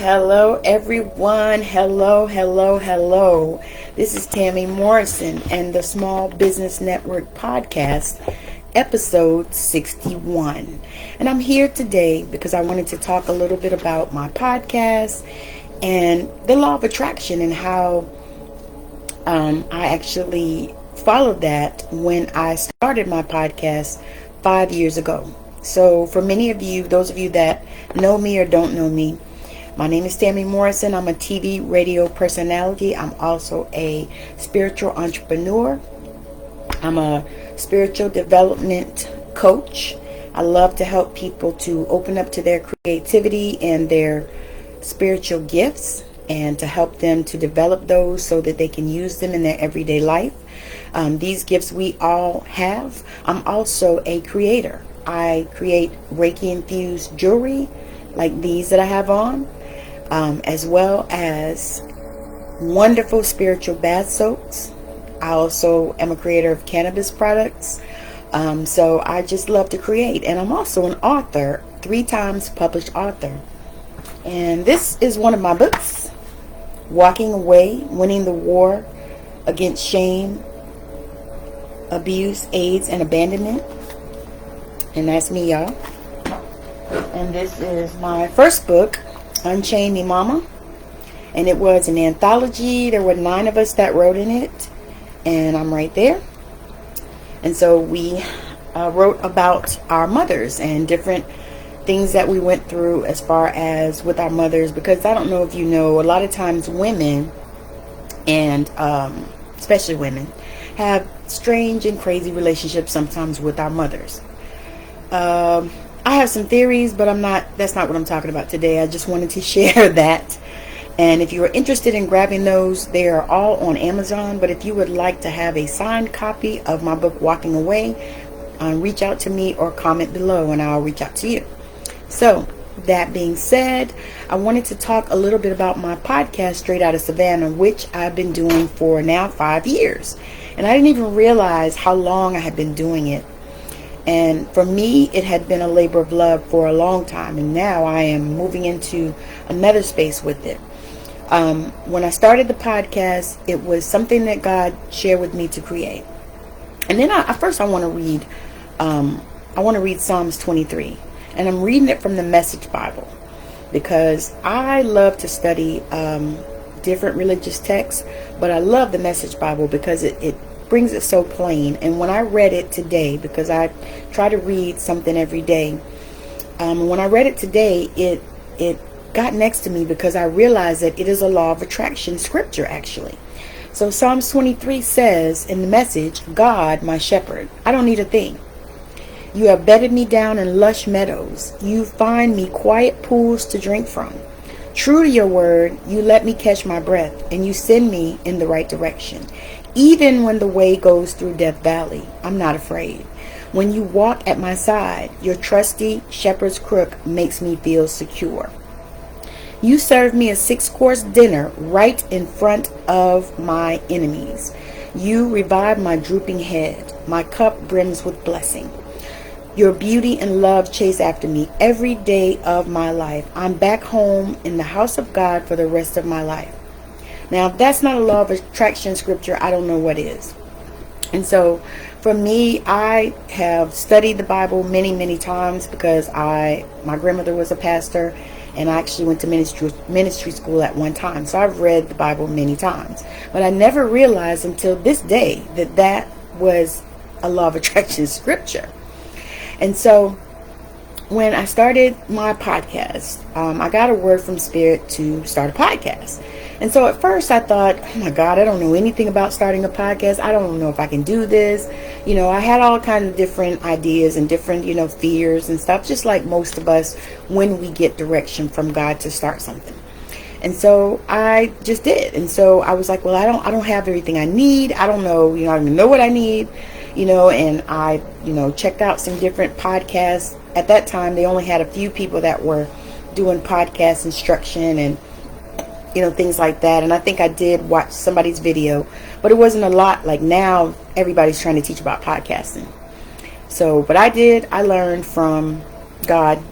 Hello, everyone. Hello, hello, hello. This is Tammi Morrison and the Small Business Network podcast, episode 61. And I'm here today because I wanted to talk a little bit about my podcast and the law of attraction and how I actually followed that when I started my podcast 5 years ago. So for many of you, those of you that know me or don't know me, my name is Tammi Morrison. I'm a TV radio personality. I'm also a spiritual entrepreneur. I'm a spiritual development coach. I love to help people to open up to their creativity and their spiritual gifts and to help them to develop those so that they can use them in their everyday life. These gifts we all have. I'm also a creator. I create Reiki-infused jewelry like these that I have on. As well as wonderful spiritual bath soaps. I also am a creator of cannabis products. So I just love to create. And I'm also an author, 3 times published author. And this is one of my books, Walking Away, Winning the War Against Shame, Abuse, AIDS, and Abandonment. And that's me, y'all. And this is my first book, Unchain Me Mama, and it was an anthology. There were 9 of us that wrote in it, and I'm right there. And so we wrote about our mothers and different things that we went through as far as with our mothers, because I don't know if you know, a lot of times women, and especially women, have strange and crazy relationships sometimes with our mothers. I have some theories, but that's not what I'm talking about today. I just wanted to share that. And if you are interested in grabbing those, they are all on Amazon. But if you would like to have a signed copy of my book, Walking Away, reach out to me or comment below and I'll reach out to you. So that being said, I wanted to talk a little bit about my podcast, Straight Outta Savannah, which I've been doing for now 5 years. And I didn't even realize how long I had been doing it. And for me, it had been a labor of love for a long time. And now I am moving into another space with it. When I started the podcast, it was something that God shared with me to create. And then first I want to read Psalms 23. And I'm reading it from the Message Bible, because I love to study different religious texts. But I love the Message Bible because it brings it so plain. And when I read it today, because I try to read something every day, when I read it today, it got next to me because I realized that it is a law of attraction scripture, actually. So Psalms 23 says in the Message, God, my shepherd, I don't need a thing. You have bedded me down in lush meadows. You find me quiet pools to drink from. True to your word, you let me catch my breath, and you send me in the right direction. Even when the way goes through Death Valley, I'm not afraid. When you walk at my side, your trusty shepherd's crook makes me feel secure. You serve me a 6-course dinner right in front of my enemies. You revive my drooping head. My cup brims with blessing. Your beauty and love chase after me every day of my life. I'm back home in the house of God for the rest of my life. Now, if that's not a law of attraction scripture, I don't know what is. And so, for me, I have studied the Bible many, many times because my grandmother was a pastor, and I actually went to ministry school at one time. So I've read the Bible many times. But I never realized until this day that was a law of attraction scripture. And so, when I started my podcast, I got a word from Spirit to start a podcast. And so at first I thought, oh my God, I don't know anything about starting a podcast. I don't know if I can do this. I had all kinds of different ideas and different, fears and stuff, just like most of us when we get direction from God to start something. And so I just did. And so I was like, well, I don't have everything I need. I don't know, I don't even know what I need, and I, checked out some different podcasts. At that time, they only had a few people that were doing podcast instruction and things like that. And I think I did watch somebody's video, but it wasn't a lot. Like now, everybody's trying to teach about podcasting. So, but I learned from God.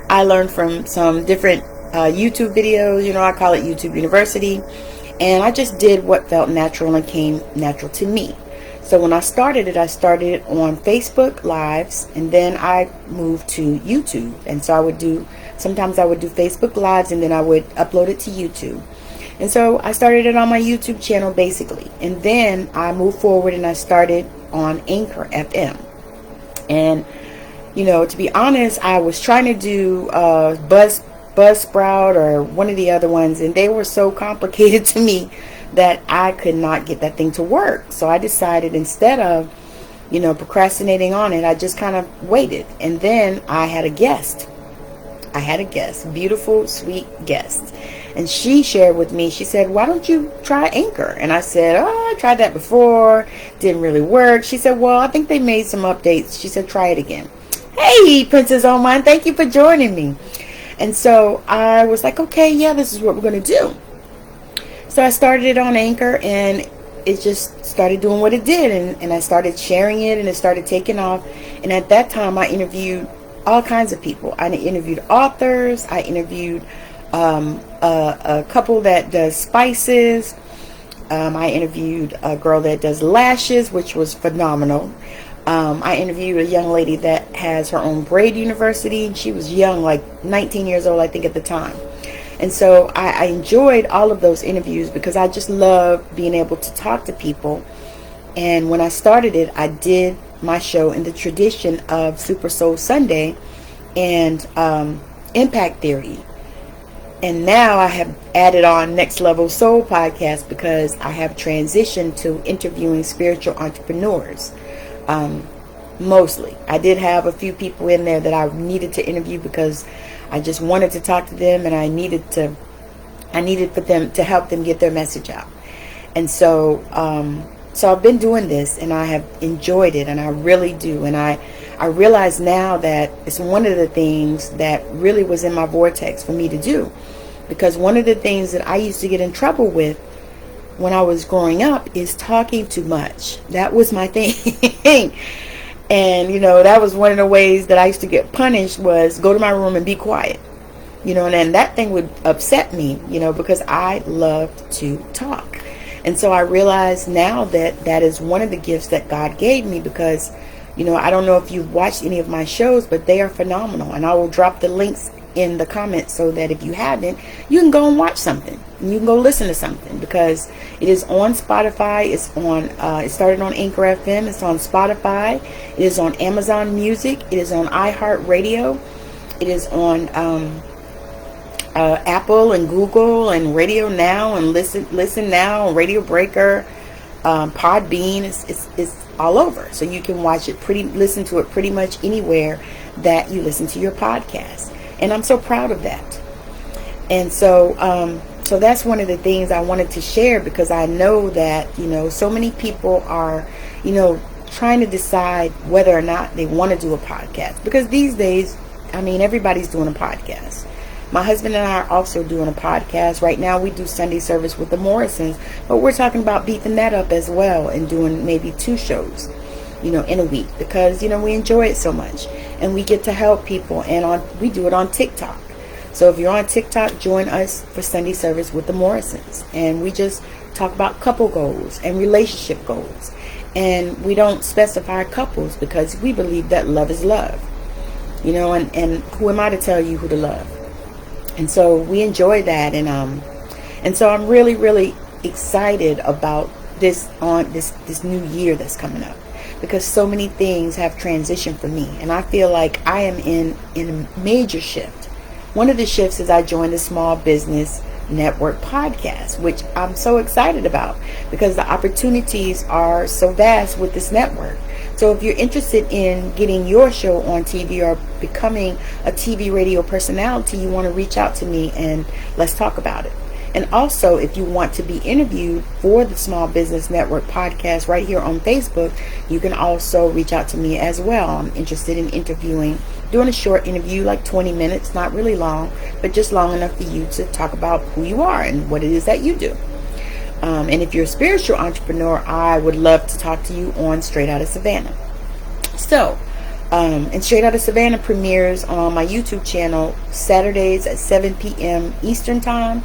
I learned from some different YouTube videos. You know, I call it YouTube University. And I just did what felt natural and came natural to me. So when I started it on Facebook Lives, and then I moved to YouTube. And so sometimes I would do Facebook Lives, and then I would upload it to YouTube. And so I started it on my YouTube channel basically. And then I moved forward and I started on Anchor FM. And, you know, to be honest, I was trying to do Buzzsprout or one of the other ones, and they were so complicated to me that I could not get that thing to work. So I decided, instead of, you know, procrastinating on it, I just kind of waited. And then I had a guest, beautiful, sweet guest. And she shared with me, she said, why don't you try Anchor? And I said, oh, I tried that before. Didn't really work. She said, well, I think they made some updates. She said, try it again. Hey, Princess O' Mine, thank you for joining me. And so I was like, okay, yeah, this is what we're going to do. So I started it on Anchor, and it just started doing what it did. And I started sharing it, and it started taking off. And at that time, I interviewed all kinds of people. I interviewed authors. I interviewed a couple that does spices. I interviewed a girl that does lashes, which was phenomenal. I interviewed a young lady that has her own braid university. She was young, like 19 years old, I think, at the time. And so I enjoyed all of those interviews because I just love being able to talk to people. And when I started it, I did my show in the tradition of Super Soul Sunday and Impact Theory. And now I have added on Next Level Soul podcast because I have transitioned to interviewing spiritual entrepreneurs. Mostly. I did have a few people in there that I needed to interview because I just wanted to talk to them, and I needed for them to help them get their message out. And so I've been doing this, and I have enjoyed it, and I really do. And I realize now that it's one of the things that really was in my vortex for me to do, because one of the things that I used to get in trouble with when I was growing up is talking too much. That was my thing. And, you know, that was one of the ways that I used to get punished, was go to my room and be quiet. You know, and then that thing would upset me, you know, because I loved to talk. And so I realize now that that is one of the gifts that God gave me, because, you know, I don't know if you've watched any of my shows, but they are phenomenal. And I will drop the links in the comments so that if you haven't, you can go and watch something. And you can go listen to something, because it is on Spotify. It started on Anchor FM. It's on Spotify. It is on Amazon Music. It is on iHeartRadio. It is on Apple and Google and Radio Now and Listen Now, Radio Breaker, Podbean. It's all over. So you can listen to it pretty much anywhere that you listen to your podcast. And I'm so proud of that. And so that's one of the things I wanted to share, because I know that, you know, so many people are, you know, trying to decide whether or not they want to do a podcast. Because these days, I mean, everybody's doing a podcast. My husband and I are also doing a podcast. Right now we do Sunday service with the Morrisons, but we're talking about beefing that up as well and doing maybe 2 shows, you know, in a week, because, you know, we enjoy it so much and we get to help people. And we do it on TikTok. So if you're on TikTok, join us for Sunday service with the Morrisons. And we just talk about couple goals and relationship goals. And we don't specify couples, because we believe that love is love. You know, and who am I to tell you who to love? And so we enjoy that. And so I'm really, really excited about this new year that's coming up, because so many things have transitioned for me. And I feel like I am in a major shift. One of the shifts is I joined the Small Business Network podcast, which I'm so excited about, because the opportunities are so vast with this network. So if you're interested in getting your show on TV or becoming a TV radio personality, you want to reach out to me and let's talk about it. And also, if you want to be interviewed for the Small Business Network podcast right here on Facebook, you can also reach out to me as well. I'm interested in doing a short interview, like 20 minutes, not really long, but just long enough for you to talk about who you are and what it is that you do. And if you're a spiritual entrepreneur, I would love to talk to you on Straight Outta Savannah. So, And Straight Outta Savannah premieres on my YouTube channel Saturdays at 7 p.m. Eastern Time,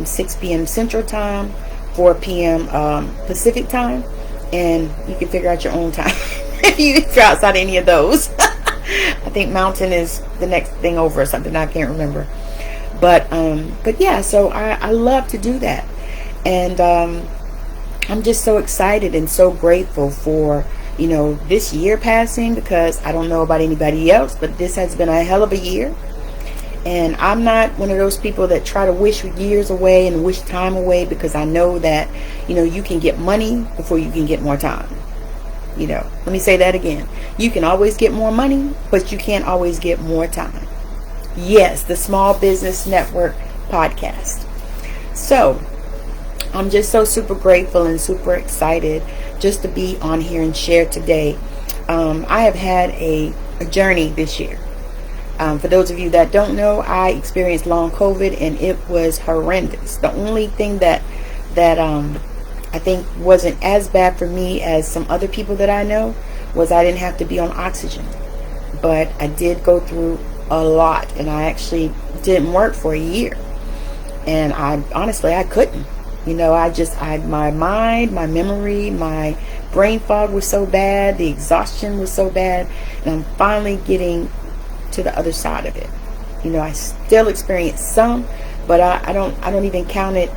6 p.m. Central Time, 4 p.m. Pacific Time, and you can figure out your own time if you're outside any of those. I think Mountain is the next thing over or something. I can't remember. But yeah, so I love to do that. And I'm just so excited and so grateful for, this year passing, because I don't know about anybody else, but this has been a hell of a year. And I'm not one of those people that try to wish years away and wish time away, because I know that, you can get money before you can get more time. Let me say that again. You can always get more money, but you can't always get more time. Yes, the Small Business Network podcast. So I'm just so super grateful and super excited just to be on here and share today. I have had a journey this year. For those of you that don't know, I experienced long COVID, and it was horrendous. The only thing that I think wasn't as bad for me as some other people that I know was I didn't have to be on oxygen. But I did go through a lot, and I actually didn't work for a year. And I couldn't. My mind, my memory, my brain fog was so bad, the exhaustion was so bad, and I'm finally getting to the other side of it. I still experience some, but I don't even count it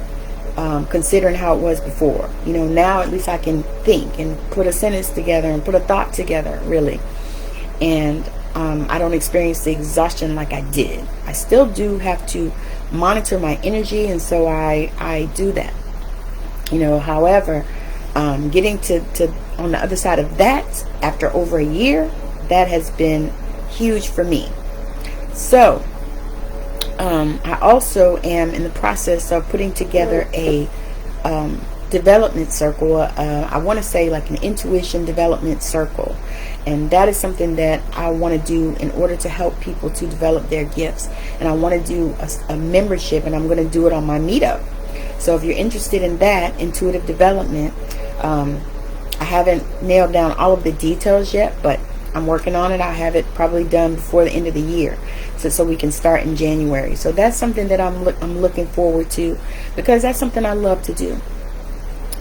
considering how it was before. Now at least I can think and put a sentence together and put a thought together, really. And I don't experience the exhaustion like I did. I still do have to monitor my energy, and so I do that. However, getting to on the other side of that after over a year, that has been huge for me. So I also am in the process of putting together a development circle. I want to say like an intuition development circle. And that is something that I want to do in order to help people to develop their gifts. And I want to do a membership, and I'm going to do it on my meetup. So if you're interested in that, intuitive development, I haven't nailed down all of the details yet, but I'm working on it. I'll have it probably done before the end of the year, so we can start in January. So that's something that I'm looking forward to, because that's something I love to do.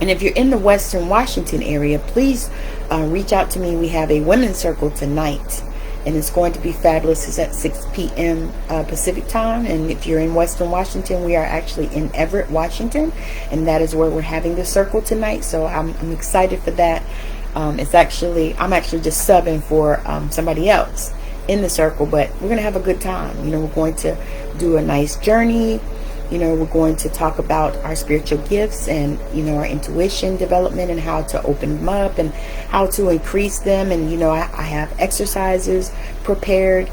And if you're in the Western Washington area, please reach out to me. We have a women's circle tonight, and it's going to be fabulous. It's at 6 p.m. Pacific time. And if you're in Western Washington, we are actually in Everett, Washington, and that is where we're having the circle tonight. So I'm excited for that. I'm actually just subbing for somebody else in the circle, but we're going to have a good time. We're going to do a nice journey. We're going to talk about our spiritual gifts and, our intuition development and how to open them up and how to increase them. And, I have exercises prepared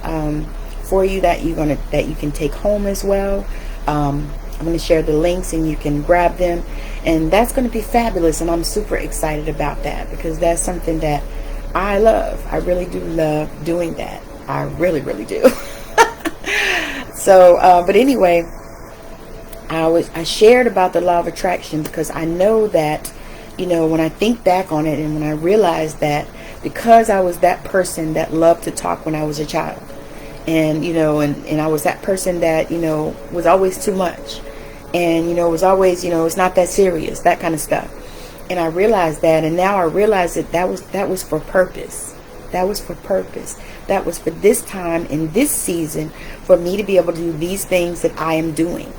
for you that you can take home as well. I'm going to share the links, and you can grab them. And that's going to be fabulous. And I'm super excited about that, because that's something that I love. I really do love doing that. I really, really do. So, but anyway, I shared about the law of attraction because I know that, when I think back on it, and when I realized that because I was that person that loved to talk when I was a child, and, and I was that person that, was always too much, and, was always, it's not that serious, that kind of stuff. And I realized that, and now I realize that was for purpose. That was for purpose. That was for this time in this season for me to be able to do these things that I am doing.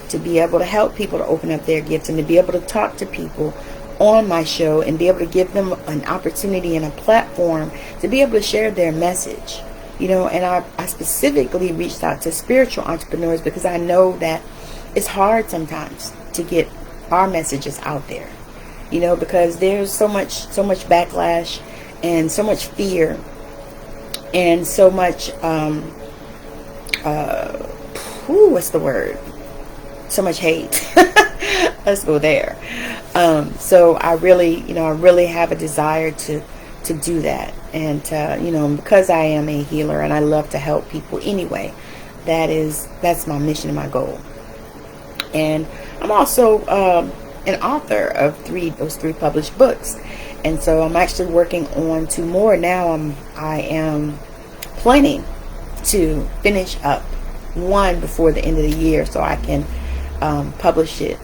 To be able to help people to open up their gifts, and to be able to talk to people on my show and be able to give them an opportunity and a platform to be able to share their message. And I specifically reached out to spiritual entrepreneurs because I know that it's hard sometimes to get our messages out there, because there's so much backlash and so much fear and so much what's the word? So much hate. Let's go there. So I really have a desire to do that, and because I am a healer and I love to help people anyway, that's my mission and my goal. And I'm also an author of those three published books, And so I'm actually working on 2 more now. I am planning to finish up 1 before the end of the year, so I can publish it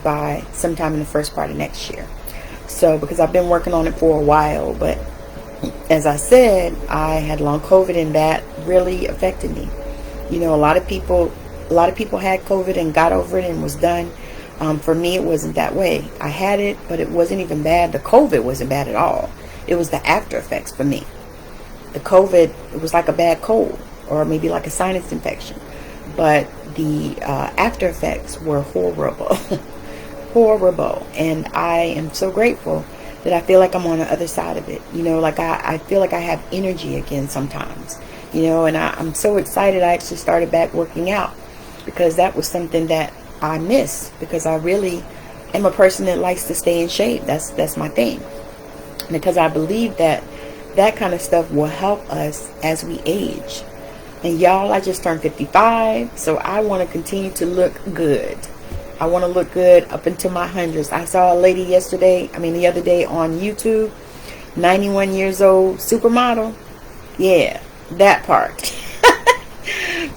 by sometime in the first part of next year. So because I've been working on it for a while, but as I said, I had long COVID, and that really affected me. You know, a lot of people had COVID and got over it and was done. For me, it wasn't that way. I had it, but it wasn't even bad. The COVID wasn't bad at all. It was the after effects for me. The COVID, it was like a bad cold, or maybe like a sinus infection. But the after effects were horrible. Horrible. And I am so grateful that I feel like I'm on the other side of it. You know, like I feel like I have energy again sometimes. You know, and I'm so excited I actually started back working out, because that was something that I miss, because I really am a person that likes to stay in shape. That's my thing. Because I believe that kind of stuff will help us as we age. And y'all, I just turned 55, so I want to continue to look good. I want to look good up into my hundreds. I saw a lady the other day on YouTube, 91 years old, supermodel. Yeah, that part.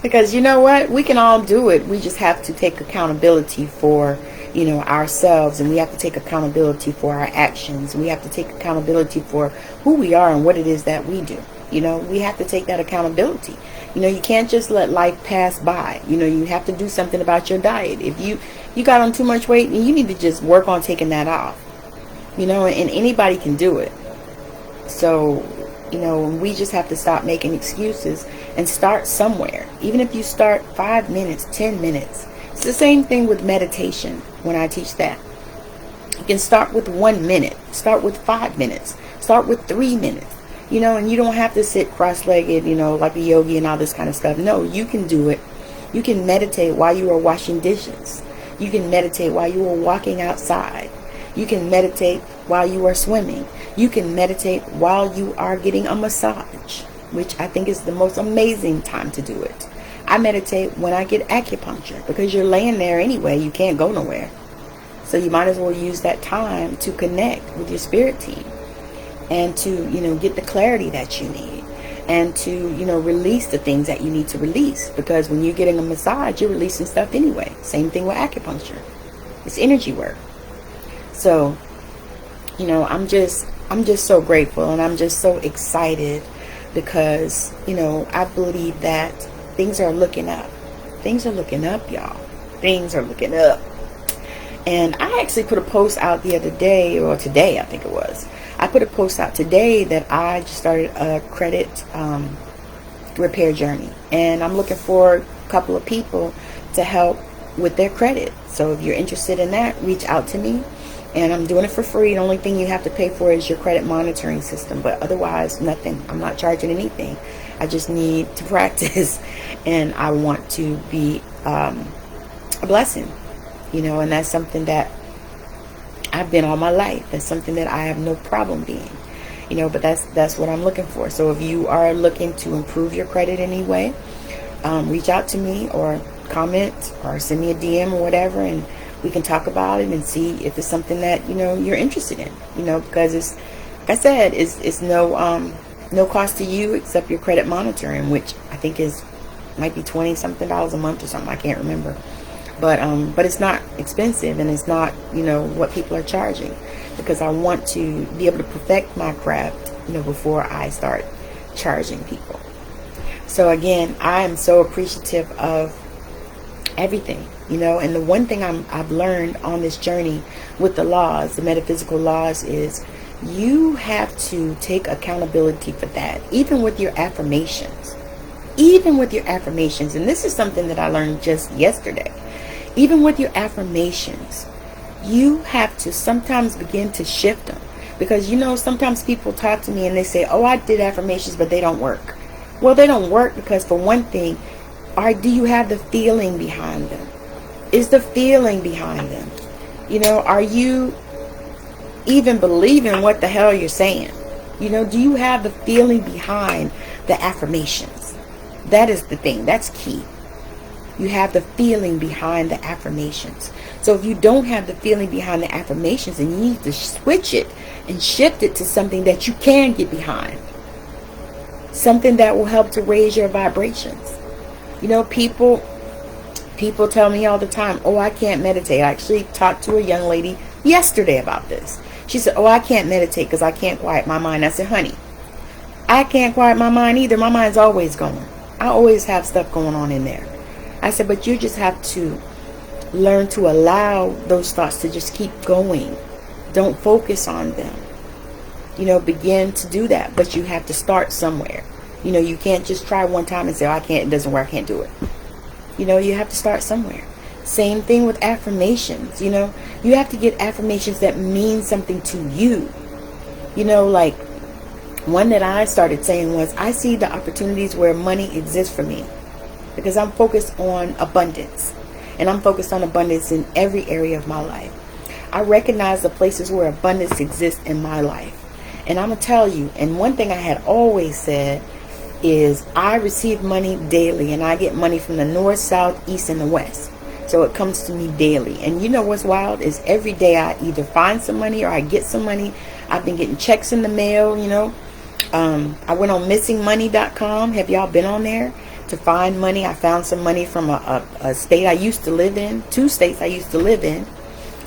Because you know what? We can all do it. We just have to take accountability for, you know, ourselves, and we have to take accountability for our actions. We have to take accountability for who we are and what it is that we do. You know, we have to take that accountability. You know, you can't just let life pass by. You know, you have to do something about your diet. If you got on too much weight, you need to just work on taking that off. You know, and anybody can do it. So, you know, we just have to stop making excuses and start somewhere. Even if you start 5 minutes, 10 minutes. It's the same thing with meditation when I teach that. You can start with 1 minute. Start with 5 minutes. Start with 3 minutes. You know, and you don't have to sit cross-legged, you know, like a yogi and all this kind of stuff. No, you can do it. You can meditate while you are washing dishes. You can meditate while you are walking outside. You can meditate while you are swimming. You can meditate while you are getting a massage, which I think is the most amazing time to do it. I meditate when I get acupuncture, because you're laying there anyway. You can't go nowhere. So you might as well use that time to connect with your spirit team, and to, you know, get the clarity that you need, and to, you know, release the things that you need to release. Because when you're getting a massage, you're releasing stuff anyway. Same thing with acupuncture. It's energy work. So, you know, I'm just so grateful, and I'm just so excited, because, you know, I believe that things are looking up. Things are looking up, y'all. Things are looking up. And I actually put a post out the other day, or today, I think it was. I put a post out today that I just started a credit repair journey. And I'm looking for a couple of people to help with their credit. So if you're interested in that, reach out to me. And I'm doing it for free. The only thing you have to pay for is your credit monitoring system. But otherwise, nothing. I'm not charging anything. I just need to practice. And I want to be a blessing. You know, and that's something that I've been all my life. That's something that I have no problem being. You know, but that's what I'm looking for. So if you are looking to improve your credit in any way, reach out to me, or comment, or send me a DM or whatever, and we can talk about it and see if it's something that, you know, you're interested in. You know, because it's, like I said, it's no cost to you except your credit monitoring, which I think might be $20-something a month or something. I can't remember. But it's not expensive, and it's not, you know, what people are charging, because I want to be able to perfect my craft, you know, before I start charging people. So again, I am so appreciative of everything, you know. And the one thing I've learned on this journey with the laws, the metaphysical laws, is you have to take accountability for that, even with your affirmations. Even with your affirmations. And this is something that I learned just yesterday. Even with your affirmations, you have to sometimes begin to shift them. Because, you know, sometimes people talk to me and they say, oh, I did affirmations, but they don't work. Well, they don't work because, for one thing, do you have the feeling behind them? Is the feeling behind them? You know, are you even believing what the hell you're saying? You know, do you have the feeling behind the affirmations? That is the thing. That's key. You have the feeling behind the affirmations. So if you don't have the feeling behind the affirmations, then you need to switch it and shift it to something that you can get behind. Something that will help to raise your vibrations. You know, people tell me all the time, oh, I can't meditate. I actually talked to a young lady yesterday about this. She said, oh, I can't meditate because I can't quiet my mind. I said, honey, I can't quiet my mind either. My mind's always going. I always have stuff going on in there. I said, but you just have to learn to allow those thoughts to just keep going. Don't focus on them. You know, begin to do that. But you have to start somewhere. You know, you can't just try one time and say, oh, I can't, it doesn't work, I can't do it. You know, you have to start somewhere. Same thing with affirmations. You know, you have to get affirmations that mean something to you. You know, like one that I started saying was, I see the opportunities where money exists for me, because I'm focused on abundance, and I'm focused on abundance in every area of my life. I recognize the places where abundance exists in my life. And I'm going to tell you, and one thing I had always said is I receive money daily, and I get money from the north, south, east, and the west. So it comes to me daily. And you know what's wild is every day I either find some money or I get some money. I've been getting checks in the mail, you know. I went on missingmoney.com. Have y'all been on there to find money? I found some money from a state I used to live in, 2 states I used to live in.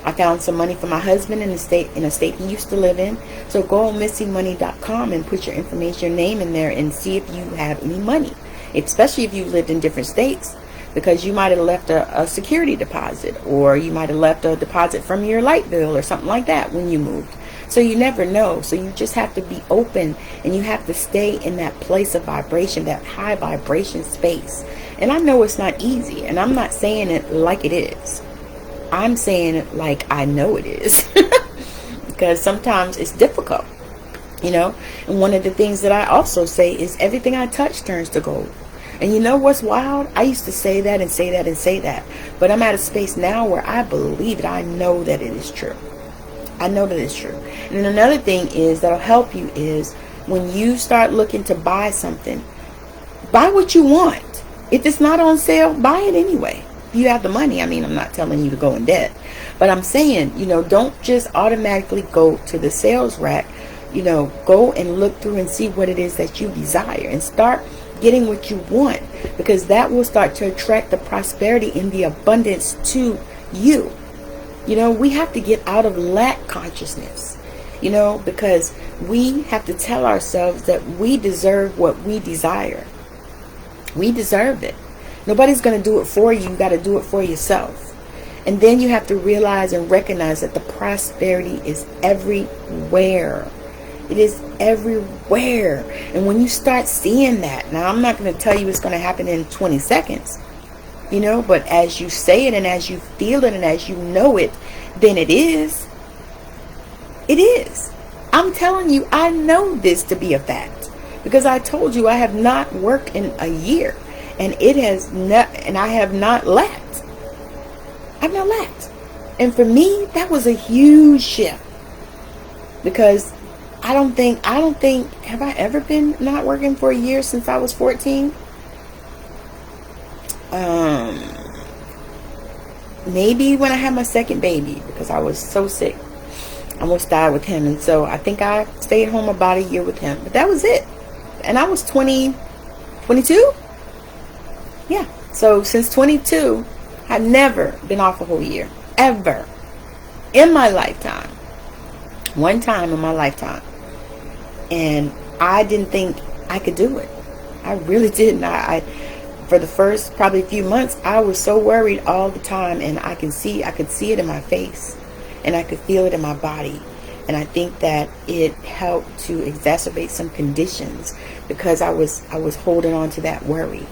I found some money for my husband in a state he used to live in. So go on missingmoney.com and put your information, your name in there, and see if you have any money, especially if you lived in different states, because you might have left a security deposit, or you might have left a deposit from your light bill or something like that when you moved. So you never know. So you just have to be open, and you have to stay in that place of vibration, that high vibration space. And I know it's not easy, and I'm not saying it like it is. I'm saying it like I know it is. Because sometimes it's difficult, you know. And one of the things that I also say is everything I touch turns to gold. And you know what's wild? I used to say that and say that and say that. But I'm at a space now where I believe it. I know that it is true. I know that it's true. And another thing is that'll help you is when you start looking to buy something, buy what you want. If it's not on sale, buy it anyway. If you have the money. I mean, I'm not telling you to go in debt, but I'm saying, you know, don't just automatically go to the sales rack. You know, go and look through and see what it is that you desire, and start getting what you want, because that will start to attract the prosperity and the abundance to you. You know, we have to get out of lack consciousness, you know, because we have to tell ourselves that we deserve what we desire. We deserve it. Nobody's going to do it for you. You got to do it for yourself. And then you have to realize and recognize that the prosperity is everywhere. It is everywhere. And when you start seeing that, now I'm not going to tell you it's going to happen in 20 seconds, you know, but as you say it and as you feel it and as you know it, then it is. It is. I'm telling you, I know this to be a fact, because I told you I have not worked in a year, and it has not, and I have not lacked. I've not lacked. And for me, that was a huge shift, because I don't think, have I ever been not working for a year since I was 14? Maybe when I had my second baby, because I was so sick. I almost died with him. And so I think I stayed home about a year with him. But that was it. And I was 22? Yeah. So since 22, I've never been off a whole year. Ever. In my lifetime. One time in my lifetime. And I didn't think I could do it. I really didn't. For the first probably few months, I was so worried all the time, and I could see it in my face, and I could feel it in my body. And I think that it helped to exacerbate some conditions, because I was holding on to that worry.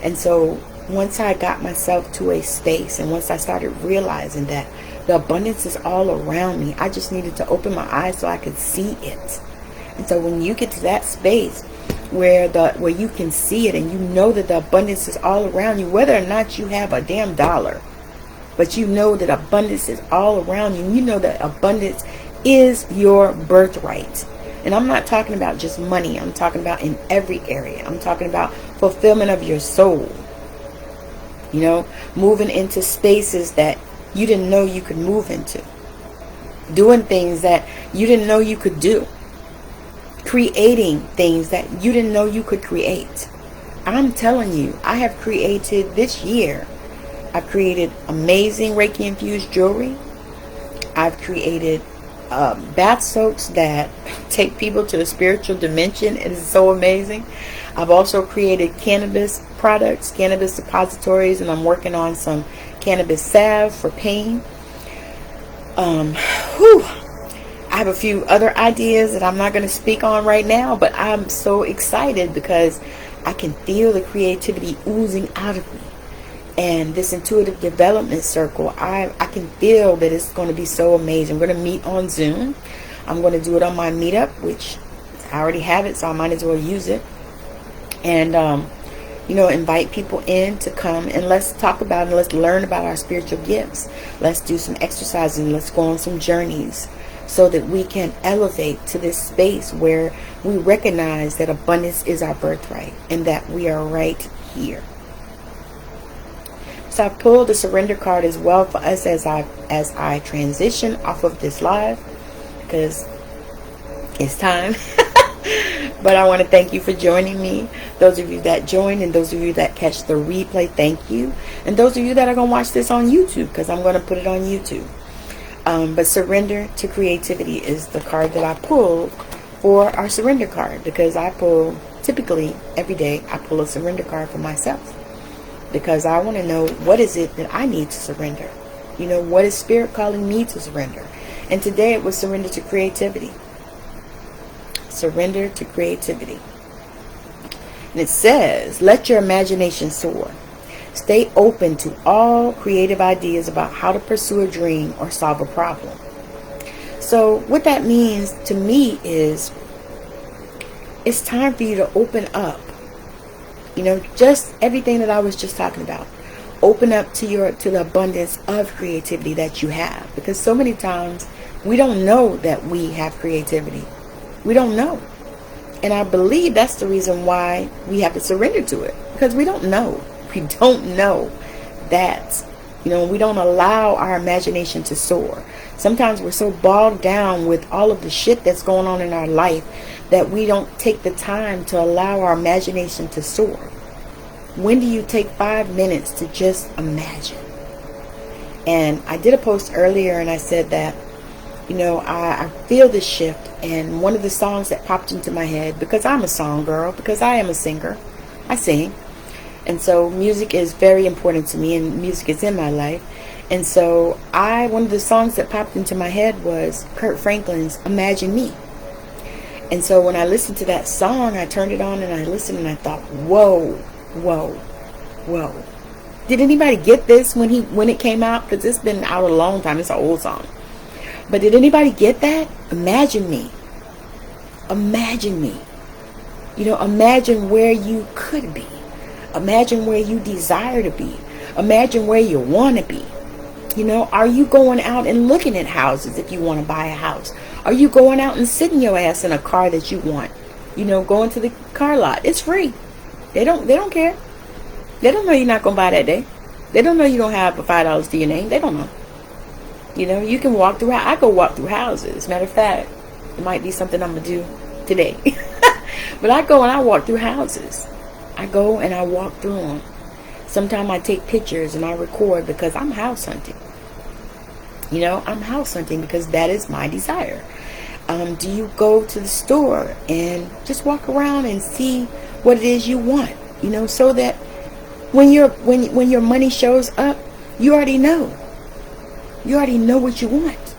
And so once I got myself to a space, and once I started realizing that the abundance is all around me, I just needed to open my eyes so I could see it. And so when you get to that space where you can see it, and you know that the abundance is all around you, whether or not you have a damn dollar, but you know that abundance is all around you, and you know that abundance is your birthright. And I'm not talking about just money. I'm talking about in every area. I'm talking about fulfillment of your soul. You know, moving into spaces that you didn't know you could move into. doing things that you didn't know you could do, creating things that you didn't know you could create. I'm telling you, I have created this year. I've created amazing Reiki infused jewelry. I've created bath soaks that take people to a spiritual dimension. It is so amazing. I've also created cannabis products, cannabis suppositories, and I'm working on some cannabis salve for pain. I have a few other ideas that I'm not going to speak on right now, but I'm so excited because I can feel the creativity oozing out of me. And this intuitive development circle, I can feel that it's going to be so amazing. We're going to meet on Zoom. I'm going to do it on my meetup, which I already have it, so I might as well use it. And, invite people in to come and let's talk about and let's learn about our spiritual gifts. Let's do some exercises and let's go on some journeys so that we can elevate to this space where we recognize that abundance is our birthright and that we are right here. So I pulled the surrender card as well for us as I transition off of this live, because it's time. But I want to thank you for joining me. Those of you that joined and those of you that catch the replay, thank you. And those of you that are going to watch this on YouTube, because I'm going to put it on YouTube. But surrender to creativity is the card that I pulled for our surrender card, because I pull, typically every day, I pull a surrender card for myself. Because I want to know, what is it that I need to surrender? What is Spirit calling me to surrender? And today it was surrender to creativity. Surrender to creativity. And it says, let your imagination soar. Stay open to all creative ideas about how to pursue a dream or solve a problem. So what that means to me is, it's time for you to open up. Just everything that I was just talking about. Open up to the abundance of creativity that you have. Because so many times we don't know that we have creativity. We don't know. And I believe that's the reason why we have to surrender to it. Because we don't know. We don't know that. We don't allow our imagination to soar. Sometimes we're so bogged down with all of the shit that's going on in our life that we don't take the time to allow our imagination to soar. When do you take 5 minutes to just imagine? And I did a post earlier and I said that, I feel this shift, and one of the songs that popped into my head, because I'm a song girl, because I am a singer, I sing. And so music is very important to me, and music is in my life. And so one of the songs that popped into my head was Kurt Franklin's Imagine Me. And so when I listened to that song, I turned it on and I listened and I thought, whoa, whoa, whoa. Did anybody get this when it came out? Because it's been out a long time. It's an old song. But did anybody get that? Imagine me. Imagine me. Imagine where you could be. Imagine where you desire to be. Imagine where you want to be. Are you going out and looking at houses if you want to buy a house? Are you going out and sitting your ass in a car that you want? Going to the car lot. It's free. They don't care. They don't know you're not going to buy that day. They don't know you don't have $5 to your name. They don't know. You can walk through. I go walk through houses. Matter of fact, it might be something I'm going to do today. But I go and I walk through houses. I go and I walk through them. Sometimes I take pictures and I record because I'm house hunting. I'm house hunting because that is my desire. Do you go to the store and just walk around and see what it is you want? So that when your money shows up, you already know. You already know what you want.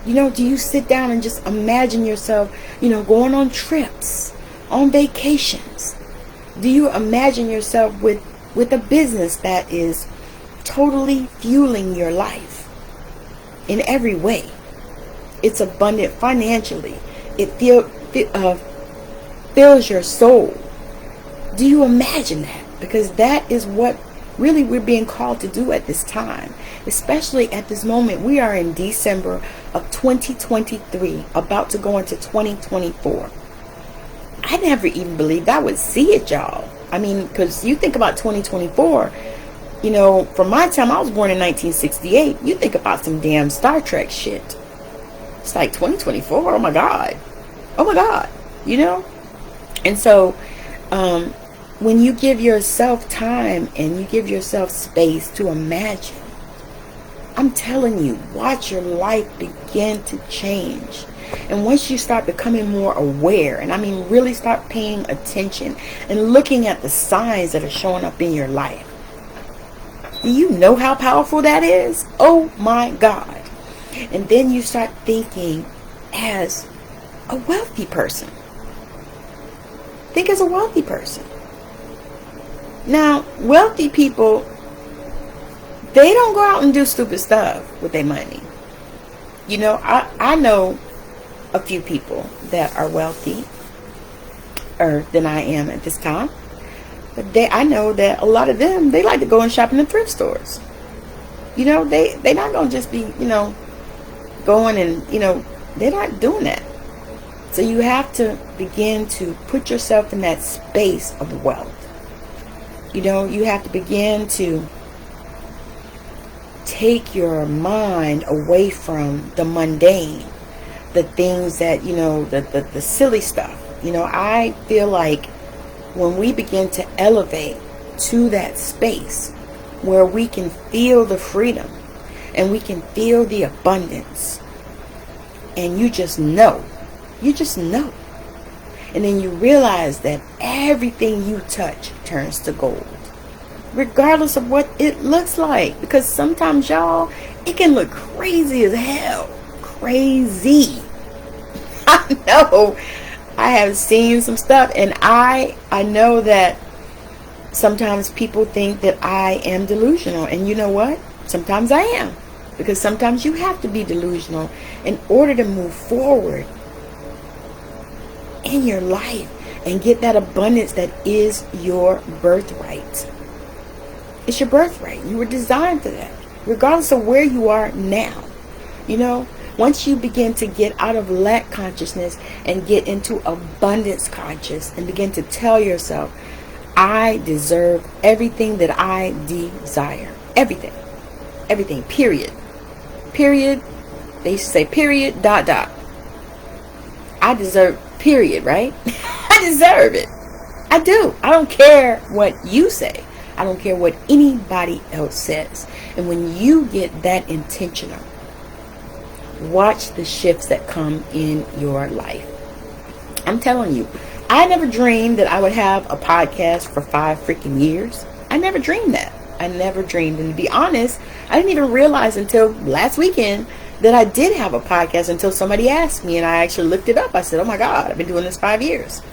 Do you sit down and just imagine yourself, going on trips, on vacations? Do you imagine yourself with a business that is totally fueling your life in every way? It's abundant financially. It fills your soul. Do you imagine that? Because that is what really we're being called to do at this time, especially at this moment. We are in December of 2023, about to go into 2024. I never even believed I would see it, y'all. I mean, because you think about 2024, from my time, I was born in 1968. You think about some damn Star Trek shit. It's like 2024. Oh my God. Oh my God. You know? And so, when you give yourself time and you give yourself space to imagine, I'm telling you, watch your life begin to change. And once you start becoming more aware, and I mean really start paying attention and looking at the signs that are showing up in your life, do you know how powerful that is? Oh my God. And then you start thinking as a wealthy person. Think as a wealthy person. Now, wealthy people, they don't go out and do stupid stuff with their money. You know, I know a few people that are wealthy than I am at this time. But I know that a lot of them, they like to go and shop in the thrift stores. You know, they're not going to just be, you know, going and, you know, they're not doing that. So you have to begin to put yourself in that space of wealth. You know, you have to begin to take your mind away from the mundane, the things that, you know, the silly stuff. You know, I feel like when we begin to elevate to that space where we can feel the freedom and we can feel the abundance, and you just know, and then you realize that everything you touch turns to gold, regardless of what it looks like. Because sometimes, y'all, it can look crazy as hell. Crazy. I know. I have seen some stuff, and I know that sometimes people think that I am delusional. And you know what? Sometimes I am. Because sometimes you have to be delusional in order to move forward in your life and get that abundance that is your birthright. It's your birthright. You were designed for that, regardless of where you are now. You know, once you begin to get out of lack consciousness and get into abundance conscious and begin to tell yourself, I deserve everything that I desire. Everything. Everything. Period. Period. They used to say period, ... I deserve period, right? I deserve it. I do. I don't care what you say. I don't care what anybody else says. And when you get that intentional, watch the shifts that come in your life. I'm telling you, I never dreamed that I would have a podcast for 5 freaking years. I never dreamed that. I never dreamed. And to be honest, I didn't even realize until last weekend that I did have a podcast until somebody asked me, and I actually looked it up. I said, oh my God, I've been doing this 5 years.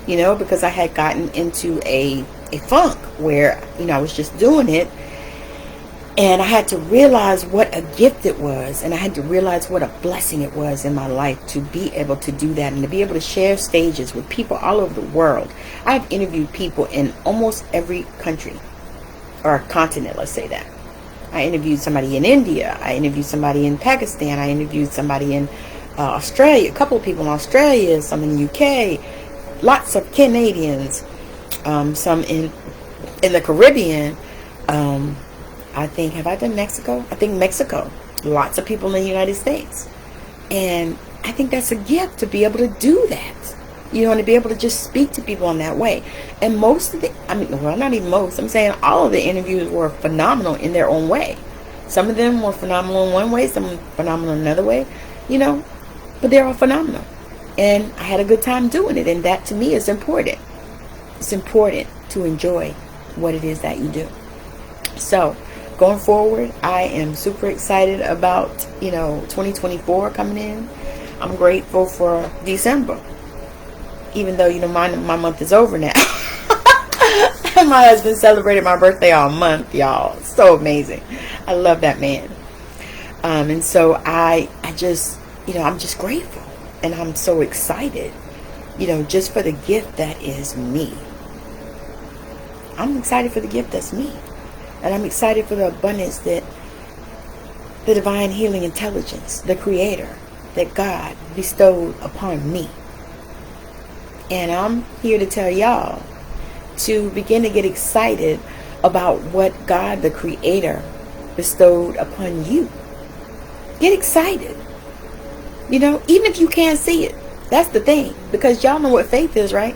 You know, because I had gotten into a funk where, you know, I was just doing it. And I had to realize what a gift it was. And I had to realize what a blessing it was in my life to be able to do that and to be able to share stages with people all over the world. I've interviewed people in almost every country or continent, let's say that. I interviewed somebody in India. I interviewed somebody in Pakistan. I interviewed somebody in Australia. A couple of people in Australia, some in the UK. Lots of Canadians. Some in the Caribbean. I think, have I done Mexico? I think Mexico. Lots of people in the United States. And I think that's a gift to be able to do that. You know, and to be able to just speak to people in that way. And most of the, I mean, well, not even most, I'm saying all of the interviews were phenomenal in their own way. Some of them were phenomenal in one way, some phenomenal in another way, you know, but they're all phenomenal. And I had a good time doing it. And that to me is important. It's important to enjoy what it is that you do. So going forward, I am super excited about, you know, 2024 coming in. I'm grateful for December. Even though, you know, my month is over now. My husband celebrated my birthday all month, y'all. So amazing. I love that man. And so I just, you know, I'm just grateful. And I'm so excited, you know, just for the gift that is me. I'm excited for the gift that's me. And I'm excited for the abundance that the divine healing intelligence, the creator, that God bestowed upon me. And I'm here to tell y'all to begin to get excited about what God, the creator, bestowed upon you. Get excited. Even if you can't see it. That's the thing. Because y'all know what faith is, right?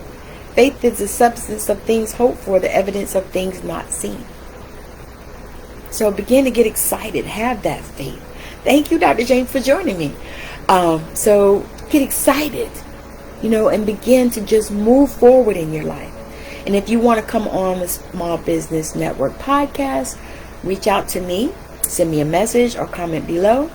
Faith is the substance of things hoped for, the evidence of things not seen. So begin to get excited. Have that faith. Thank you, Dr. James, for joining me. So get excited, and begin to just move forward in your life. And if you want to come on the Small Business Network podcast, reach out to me. Send me a message or comment below.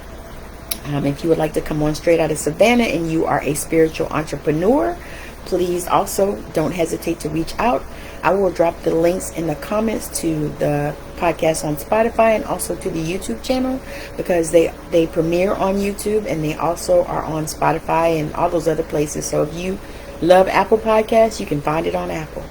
If you would like to come on straight out of Savannah and you are a spiritual entrepreneur, please also don't hesitate to reach out. I will drop the links in the comments to the podcast on Spotify and also to the YouTube channel, because they premiere on YouTube and they also are on Spotify and all those other places. So if you love Apple Podcasts, you can find it on Apple.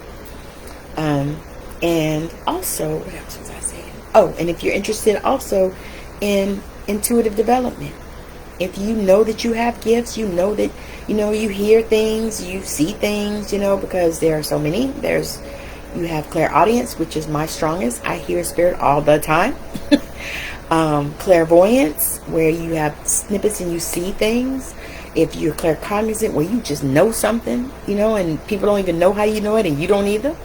And also, what else was I saying? Oh, and if you're interested also in intuitive development, if you know that you have gifts, you know that, you hear things, you see things, because there are so many. You have clairaudience, which is my strongest. I hear spirit all the time. Clairvoyance, where you have snippets and you see things. If you're claircognizant, where you just know something, and people don't even know how you know it, and you don't either.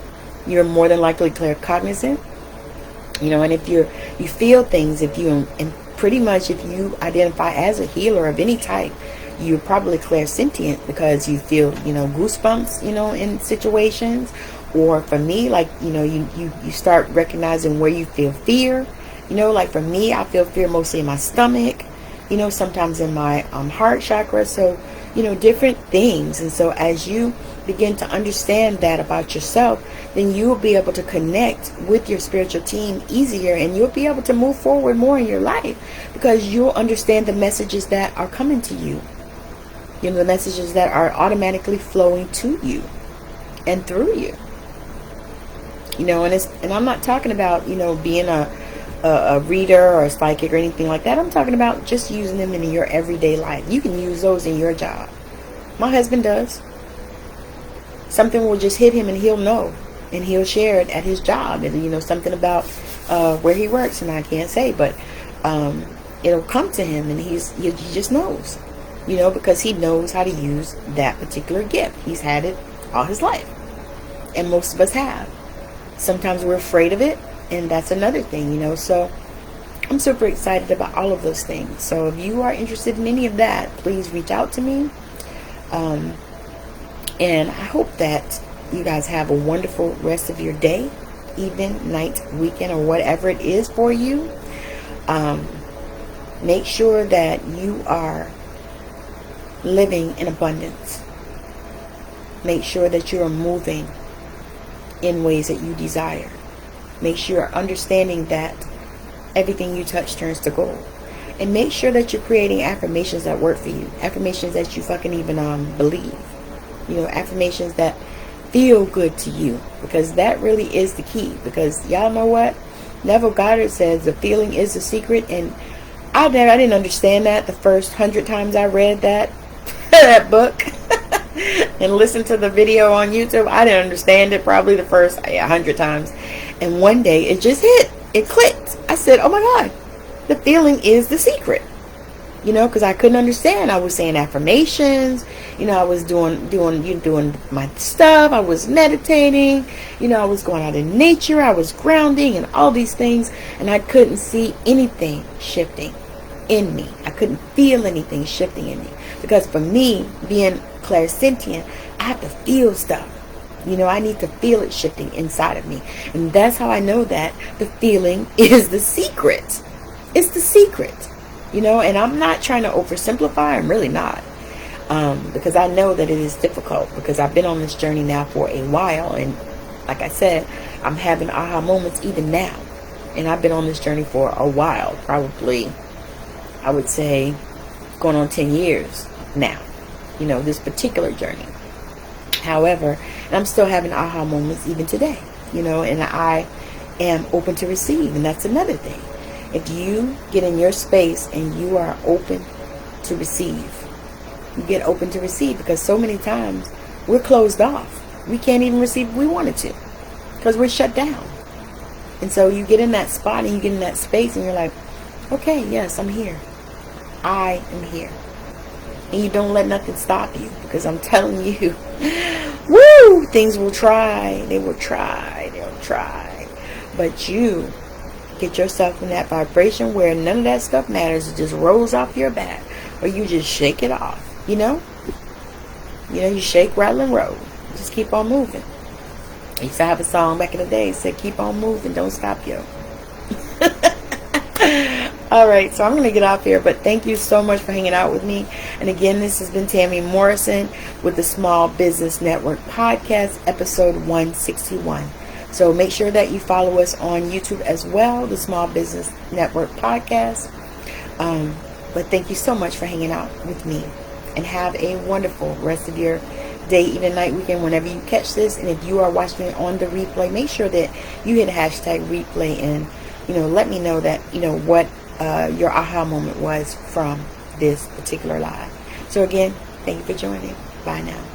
You're more than likely claircognizant. And if you feel things, and pretty much if you identify as a healer of any type, you're probably clairsentient, because you feel, goosebumps, in situations. Or for me, like, you start recognizing where you feel fear. Like for me, I feel fear mostly in my stomach, sometimes in my heart chakra. So, different things. And so as you begin to understand that about yourself, then you'll be able to connect with your spiritual team easier, and you'll be able to move forward more in your life, because you'll understand the messages that are coming to you. The messages that are automatically flowing to you and through you. And I'm not talking about, being a reader or a psychic or anything like that. I'm talking about just using them in your everyday life. You can use those in your job. My husband does. Something will just hit him and he'll know. And he'll share it at his job. And, something about where he works, and I can't say, but it'll come to him, and he just knows. Because he knows how to use that particular gift. He's had it all his life. And most of us have. Sometimes we're afraid of it, and that's another thing, So I'm super excited about all of those things. So if you are interested in any of that, please reach out to me. And I hope that you guys have a wonderful rest of your day, evening, night, weekend, or whatever it is for you. Make sure that you are living in abundance. Make sure that you are moving in ways that you desire. Make sure you're understanding that everything you touch turns to gold. And make sure that you're creating affirmations that work for you. Affirmations that you fucking even believe. Affirmations that feel good to you. Because that really is the key. Because y'all know what? Neville Goddard says the feeling is the secret. And I didn't understand that the first 100 times I read that book. And listen to the video on YouTube. I didn't understand it probably the first 100 times. And one day it just hit. It clicked. I said, oh my God, the feeling is the secret. Because I couldn't understand. I was saying affirmations. I was doing my stuff. I was meditating. I was going out in nature. I was grounding and all these things. And I couldn't see anything shifting in me. I couldn't feel anything shifting in me. Because for me, being clairsentient, I have to feel stuff. I need to feel it shifting inside of me. And that's how I know that the feeling is the secret. It's the secret. And I'm not trying to oversimplify. I'm really not. Because I know that it is difficult. Because I've been on this journey now for a while. And like I said, I'm having aha moments even now. And I've been on this journey for a while. Probably, I would say, going on 10 years now. This particular journey. However, and I'm still having aha moments even today. And I am open to receive. And that's another thing. If you get in your space and you are open to receive, you get open to receive, because so many times we're closed off. We can't even receive if we wanted to, because we're shut down. And so you get in that spot and you get in that space and you're like, okay, yes, I'm here. I am here. And you don't let nothing stop you. Because I'm telling you, woo, things will try. They will try. They'll try. But you get yourself in that vibration where none of that stuff matters. It just rolls off your back. Or you just shake it off. You know? You shake, rattle, and roll. Just keep on moving. I used to have a song back in the day that said, keep on moving, don't stop, yo. Alright, so I'm going to get off here, but thank you so much for hanging out with me. And again, this has been Tammi Morrison with the Small Business Network Podcast, episode 161. So make sure that you follow us on YouTube as well, the Small Business Network Podcast. But thank you so much for hanging out with me. And have a wonderful rest of your day, evening, night, weekend, whenever you catch this. And if you are watching it on the replay, make sure that you hit hashtag replay and, let me know that, what your aha moment was from this particular live. So again, thank you for joining. Bye now.